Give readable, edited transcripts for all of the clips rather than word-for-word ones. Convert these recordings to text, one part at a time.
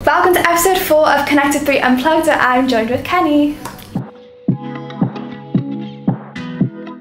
Welcome to episode 4 of connective3 Unplugged, where I'm joined with Kenny.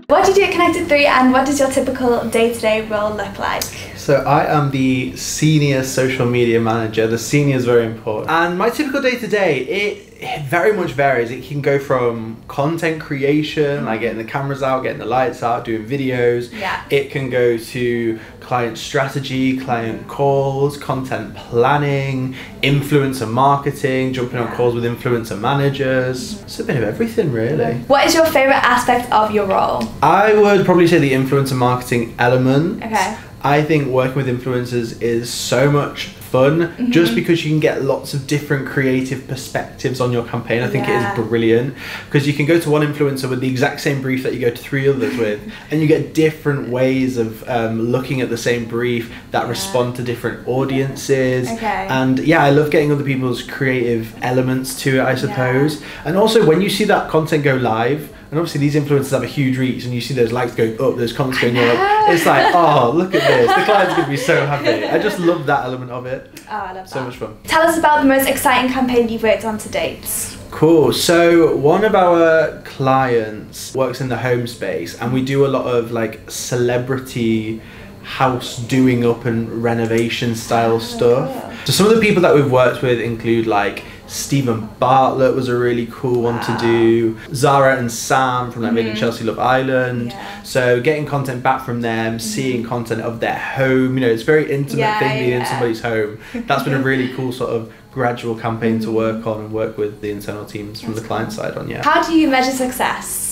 What do you do at connective3 and what does your typical day-to-day role look like? So I am the senior social media manager. The senior is very important. And my typical day-to-day, it very much varies. It can go from content creation, like getting the cameras out, getting the lights out, doing videos. Yeah. It can go to client strategy, client calls, content planning, influencer marketing, jumping on calls with influencer managers. It's a bit of everything, really. What is your favourite aspect of your role? I would probably say the influencer marketing element. Okay. I think working with influencers is so much fun just because you can get lots of different creative perspectives on your campaign. I think it is brilliant because you can go to one influencer with the exact same brief that you go to 3 others with, and you get different ways of looking at the same brief that respond to different audiences. And yeah, I love getting other people's creative elements to it, I suppose. And also when you see that content go live, and obviously these influencers have a huge reach, and you see those likes going up, those comments going up, it's like, oh, look at this, the client's going to be so happy. I just love that element of it. Oh, I love that. So much fun. Tell us about the most exciting campaign you've worked on to date. Cool. So one of our clients works in the home space, and we do a lot of like celebrity house doing up and renovation style stuff. So some of the people that we've worked with include like Stephen Bartlett was a really cool one to do. Zara and Sam from that Made in Chelsea Love Island. So getting content back from them, seeing content of their home, you know, it's a very intimate thing being in somebody's home. That's been a really cool sort of gradual campaign to work on and work with the internal teams from the client side on. How do you measure success?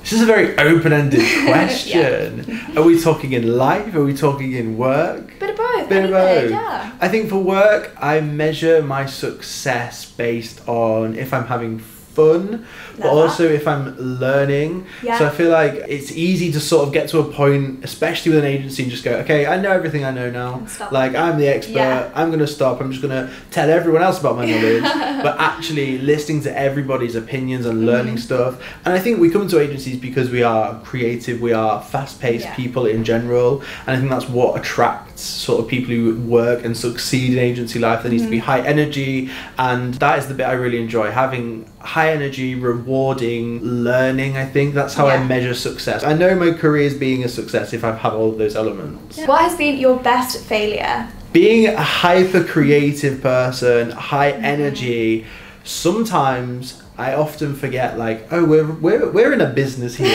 This is a very open-ended question. Are we talking in life? Are we talking in work? Bit of both. Bit of both. Yeah. I think for work, I measure my success based on if I'm having fun, but also if I'm learning. So I feel like it's easy to sort of get to a point, especially with an agency, and just go, okay, I know everything I know now. Like, I'm the expert. I'm going to stop. I'm just going to tell everyone else about my knowledge. But actually listening to everybody's opinions and learning stuff. And I think we come to agencies because we are creative, we are fast-paced people in general. And I think that's what attracts sort of people who work and succeed in agency life. There needs to be high energy. And that is the bit I really enjoy, having high energy, rewarding learning. I think that's how I measure success. I know my career is being a success if I've had all of those elements. What has been your best failure? Being a hyper creative person, high energy, sometimes I often forget, like, oh, we're in a business here.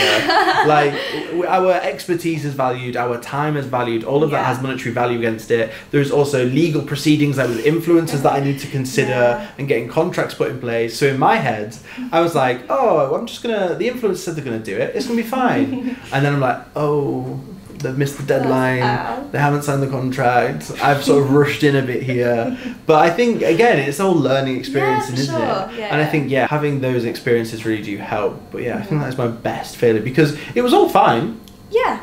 Like, our expertise is valued, our time is valued, all of that has monetary value against it. There's also legal proceedings, like with influencers, that I need to consider and getting contracts put in place. So in my head, I was like, oh, the influencer said they're gonna do it, it's gonna be fine. And then I'm like, oh, they've missed the deadline, they haven't signed the contract, I've sort of rushed in a bit here. But I think, again, it's all learning experiences, isn't it? And I think, having those experiences really do help. But I think that's my best failure, because it was all fine.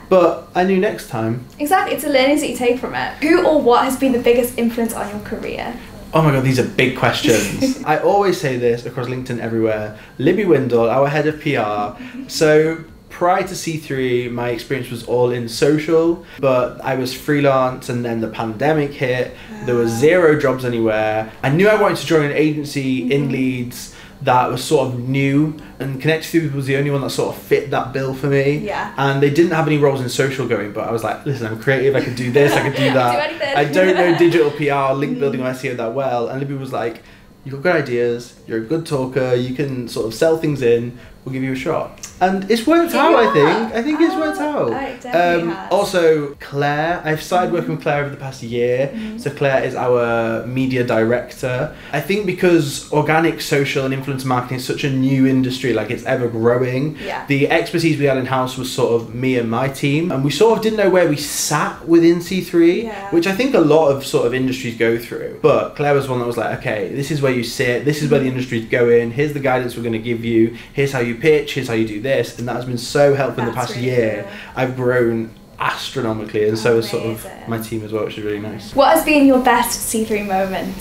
But I knew next time. Exactly, it's the learnings that you take from it. Who or what has been the biggest influence on your career? Oh my god, these are big questions. I always say this across LinkedIn everywhere. Libby Windle, our head of PR. So prior to C3, my experience was all in social, but I was freelance, and then the pandemic hit. There were 0 jobs anywhere. I knew I wanted to join an agency in Leeds that was sort of new, and connective3 was the only one that sort of fit that bill for me. And they didn't have any roles in social going, but I was like, listen, I'm creative, I can do this, I can do that. I don't know digital PR, link building or SEO that well. And Libby was like, you've got good ideas, you're a good talker, you can sort of sell things in, we'll give you a shot. And it's worked out, I think. I think it's worked out. It definitely has. Also, Claire, I've started working with Claire over the past year. So Claire is our media director. I think because organic social and influencer marketing is such a new industry, like it's ever growing, the expertise we had in-house was sort of me and my team. And we sort of didn't know where we sat within C3, which I think a lot of sort of industries go through. But Claire was one that was like, okay, this is where you sit, this is where the industry's going, here's the guidance we're going to give you, here's how you pitch, here's how you do this. And that has been so helpful in the past year. Cool. I've grown astronomically, and so has sort of my team as well, which is really nice. What has been your best C3 moment?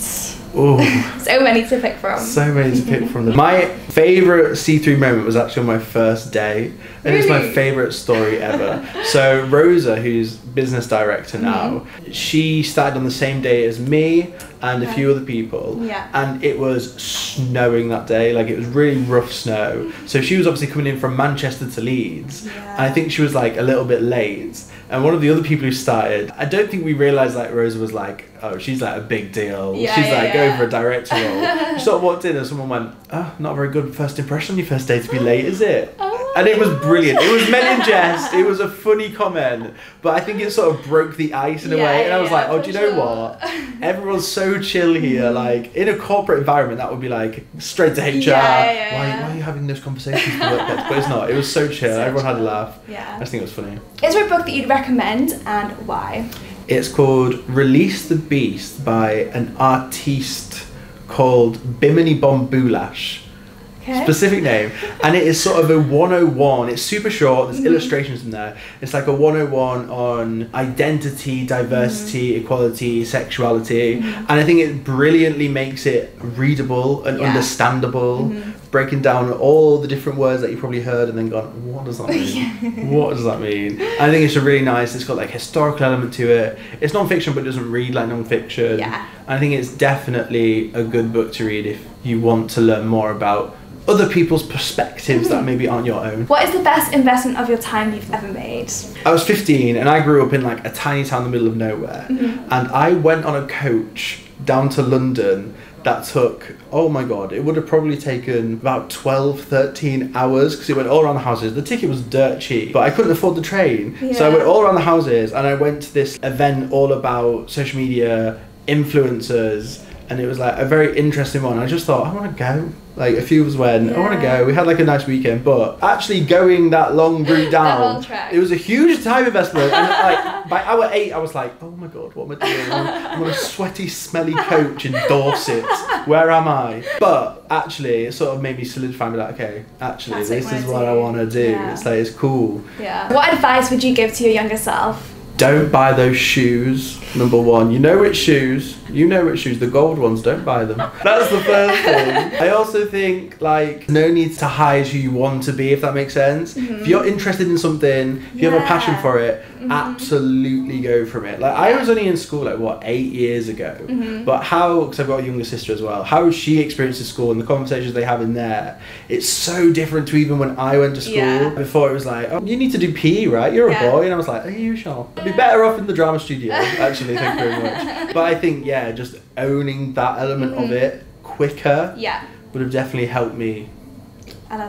Ooh. So many to pick from. So many to pick from. My favourite C3 moment was actually on my first day. And it's my favourite story ever. So Rosa, who's business director now, she started on the same day as me and a few other people. Yeah. And it was snowing that day. Like, it was really rough snow. So she was obviously coming in from Manchester to Leeds. Yeah. And I think she was like a little bit late. And one of the other people who started, I don't think we realised like Rosa was like, oh, she's like a big deal. She's going for a director role. She sort of walked in and someone went, oh, not a very good first impression on your first day to be late, is it? And it was brilliant. It was meant in jest. It was a funny comment. But I think it sort of broke the ice in a way. And I was like, oh, do you know what? Everyone's so chill here. Like, in a corporate environment, that would be like straight to HR. Why are you having those conversations with workplace? But it's not. It was so chill. Everyone had a laugh. I just think it was funny. Is there a book that you'd recommend and why? It's called Release the Beast by an artiste called Bimini Bombulash. Specific name, and it is sort of a 101. It's super short, there's illustrations in there. It's like a 101 on identity, diversity, equality, sexuality, and I think it brilliantly makes it readable and understandable, breaking down all the different words that you probably heard and then gone, what does that mean? What does that mean? I think it's a really nice, it's got like historical element to it. It's non-fiction but it doesn't read like non-fiction. I think it's definitely a good book to read if you want to learn more about other people's perspectives that maybe aren't your own. What is the best investment of your time you've ever made? I was 15 and I grew up in like a tiny town in the middle of nowhere, and I went on a coach down to London that took, oh my god, it would have probably taken about 12, 13 hours because it went all around the houses. The ticket was dirt cheap, but I couldn't afford the train. So I went all around the houses and I went to this event all about social media, influencers, and it was like a very interesting one. I just thought, I want to go. Like, a few of us went, I want to go. We had like a nice weekend, but actually going that long route down, it was a huge time investment. And like by hour 8, I was like, oh my god, what am I doing? I'm on a sweaty, smelly coach in Dorset. Where am I? But actually, it sort of made me solidify me like, okay, actually, this is what I want to do. It's like, it's cool. What advice would you give to your younger self? Don't buy those shoes, number one. You know which shoes. The gold ones, don't buy them. That's the first thing. I also think, like, no need to hide who you want to be, if that makes sense. If you're interested in something, if you have a passion for it, absolutely go from it. Like, I was only in school, like, what, 8 years ago? But how, because I've got a younger sister as well, how she experiences school and the conversations they have in there, it's so different to even when I went to school. Before it was like, oh, you need to do PE, right? You're a boy. And I was like, are you sure? I'd be better off in the drama studio, actually, thank you very much. But I think, just owning that element of it quicker would have definitely helped me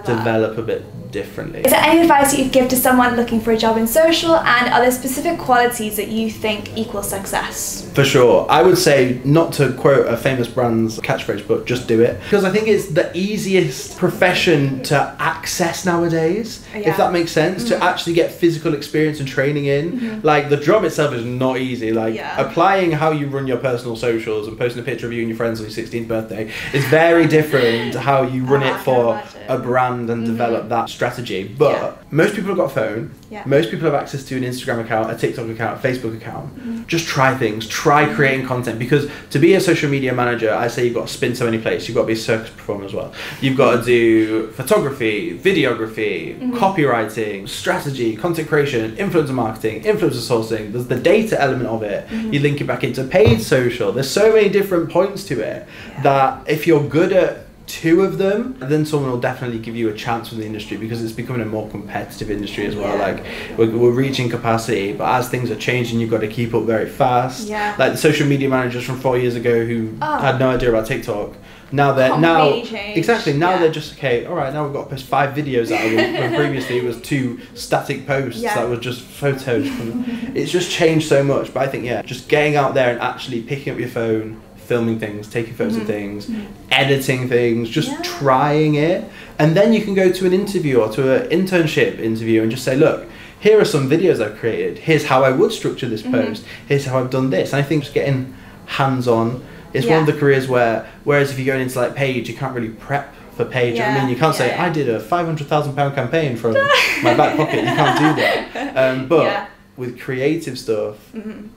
develop a bit differently. Is there any advice that you'd give to someone looking for a job in social, and are there specific qualities that you think equal success? For sure. I would say, not to quote a famous brand's catchphrase, but just do it. Because I think it's the easiest profession to access nowadays, if that makes sense, to actually get physical experience and training in. Like, the job itself is not easy. Like, applying how you run your personal socials and posting a picture of you and your friends on your 16th birthday is very different to how you run it for a brand and develop that strategy. But most people have got a phone. Most people have access to an Instagram account, a TikTok account, a Facebook account. Just try things. Try creating content, because to be a social media manager, I say you've got to spin so many plates. You've got to be a circus performer as well. You've got to do photography, videography, copywriting, strategy, content creation, influencer marketing, influencer sourcing. There's the data element of it. You link it back into paid social. There's so many different points to it that if you're good at 2 of them, then someone will definitely give you a chance from the industry, because it's becoming a more competitive industry as well. Like, we're reaching capacity, but as things are changing, you've got to keep up very fast. Like the social media managers from 4 years ago who had no idea about TikTok, now they're they're just, okay, all right, now we've got to post 5 videos out a week, when previously it was 2 static posts that were just photos. It's just changed so much. But I think just getting out there and actually picking up your phone, filming things, taking photos of things, editing things, just trying it. And then you can go to an interview or to an internship interview and just say, look, here are some videos I've created. Here's how I would structure this post. Here's how I've done this. And I think just getting hands-on is one of the careers whereas if you're going into like paid, you can't really prep for paid. You know what I mean? You can't say, I did a £500,000 campaign from my back pocket. You can't do that. But with creative stuff,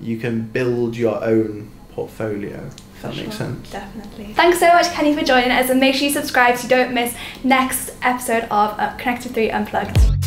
you can build your own portfolio, if that makes sense. Definitely. Thanks so much, Kenny, for joining us, and make sure you subscribe so you don't miss next episode of connective3 Unplugged.